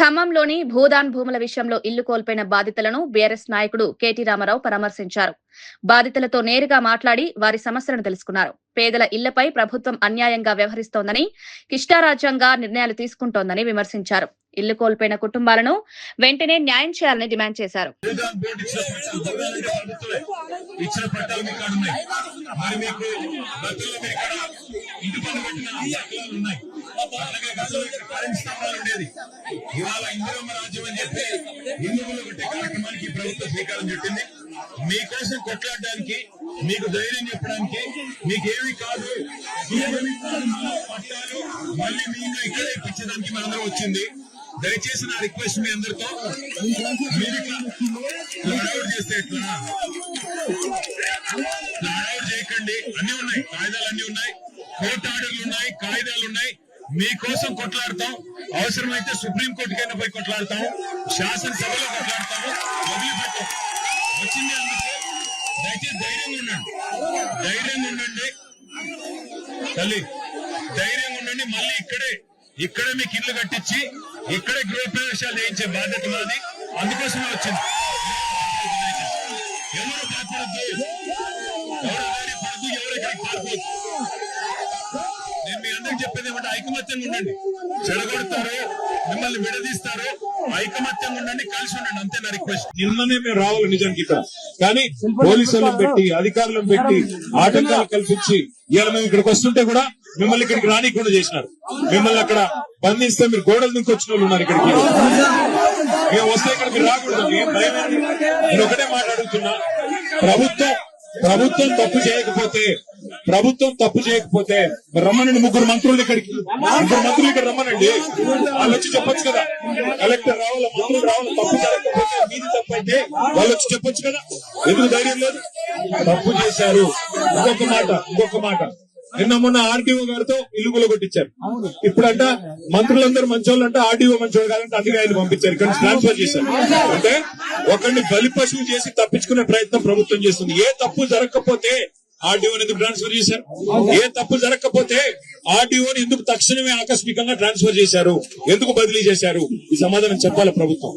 ఖమ్మంలోని భూదాన్ భూముల విషయంలో ఇల్లు కోల్పోయిన బాధితులను బీఆర్ఎస్ నాయకుడు కేటీ రామారావు పరామర్శించారు. బాధితులతో నేరుగా మాట్లాడి వారి సమస్యలను తెలుసుకున్నారు. పేదల ఇళ్లపై ప్రభుత్వం అన్యాయంగా వ్యవహరిస్తోందని, ఇష్టారాజ్యంగా నిర్ణయాలు తీసుకుంటోందని విమర్శించారు. ఇల్లు కోల్పోయిన కుటుంబాలను వెంటనే న్యాయం చేయాలని డిమాండ్ చేశారు. మీకోసం కొట్లాడడానికి, మీకు ధైర్యం చెప్పడానికి, మీకేమి కాదు పట్టాలు మళ్ళీ మీకు ఇక్కడే ఇప్పించడానికి మనందరం వచ్చింది. దయచేసి నా రిక్వెస్ట్ మీ అందరితో, మీరు హడావుడి చేస్తే ఎట్లా, హడావుడి చేయకండి. అన్ని ఉన్నాయి, కాయిదాలు అన్ని ఉన్నాయి, కోర్టు ఆర్డర్లు ఉన్నాయి, కాయిదాలు ఉన్నాయి. మీకోసం కొట్లాడతాం. అవసరమైతే సుప్రీంకోర్టుకైనా పోయి కొట్లాడతాం, శాసనసభలో కొట్లాడతాము. వదిలిపెట్టాం వచ్చింది అందుకే. దయచేసి ధైర్యంగా ఉండండి, ధైర్యంగా ఉండండి తల్లి, ధైర్యంగా ఉండండి. మళ్ళీ ఇక్కడే మీకు ఇల్లు కట్టించి ఇక్కడే గృహప్రవేశాలు చేయించే బాధ్యత మాది. అందుకోసమే వచ్చింది. ఎవరు భయపడద్దు, ఎవరు ధైర్యపడద్దు, ఎవరు ఎక్కడికి పారిపోద్దు. నేను మీ అందరికి చెప్పేది ఏమంటే ఐకమత్యంగా ఉండండి. చెడగొడతారు, మిమ్మల్ని విడదీస్తారు. ఐకమత్యంగా ఉండండి, కలిసి ఉండండి, అంతే నా రిక్వెస్ట్. నిన్ననే మేము రావాలి నిజానికి ఇక్కడ, కానీ పోలీసులను పెట్టి, అధికారులను పెట్టి ఆటంకాలు కల్పించి ఇవాళ మేము ఇక్కడికి వస్తుంటే కూడా మిమ్మల్ని ఇక్కడికి రానికుండా చేసినారు. మిమ్మల్ని అక్కడ బంధిస్తే మీరు గోడల నుంచి వచ్చిన వాళ్ళు ఉన్నారు ఇక్కడికి. మేము వస్తే ఇక్కడ మీరు రాకూడదు. నేను ఒకటే మాట్లాడుతున్నా, ప్రభుత్వం తప్పు చేయకపోతే రమ్మనండి. ముగ్గురు మంత్రులు ఇక్కడ రమ్మనండి. వాళ్ళు వచ్చి చెప్పొచ్చు కదా, కలెక్టర్ రావాల, మంత్రులు రావాలి. తప్పు జరగకపోతే, మీది తప్పు అయితే వాళ్ళు వచ్చి చెప్పొచ్చు కదా. ఎందుకు ధైర్యం లేదు? తప్పు చేశారు. ఇంకొక మాట నిన్న మొన్న ఆర్డీఓ గారితో ఇల్లు కొట్టించారు. ఇప్పుడంట మంత్రులందరూ మంచోళ్ళు అంట, ఆర్డీఓ మంచోళ్ళు కాదంటే అందుకే ఆయన పంపించారు, ఇక్కడ ట్రాన్స్ఫర్ చేశారు. అంటే ఒకరిని బలిపశువు చేసి తప్పించుకునే ప్రయత్నం ప్రభుత్వం చేస్తుంది. ఏ తప్పు జరగకపోతే ఆర్డీఓని ఎందుకు ట్రాన్స్ఫర్ చేశారు? ఏ తప్పు జరగకపోతే ఆర్డీఓని ఎందుకు తక్షణమే ఆకస్మికంగా ట్రాన్స్ఫర్ చేశారు? ఎందుకు బదిలీ చేశారు? ఈ సమాధానం చెప్పాలి ప్రభుత్వం.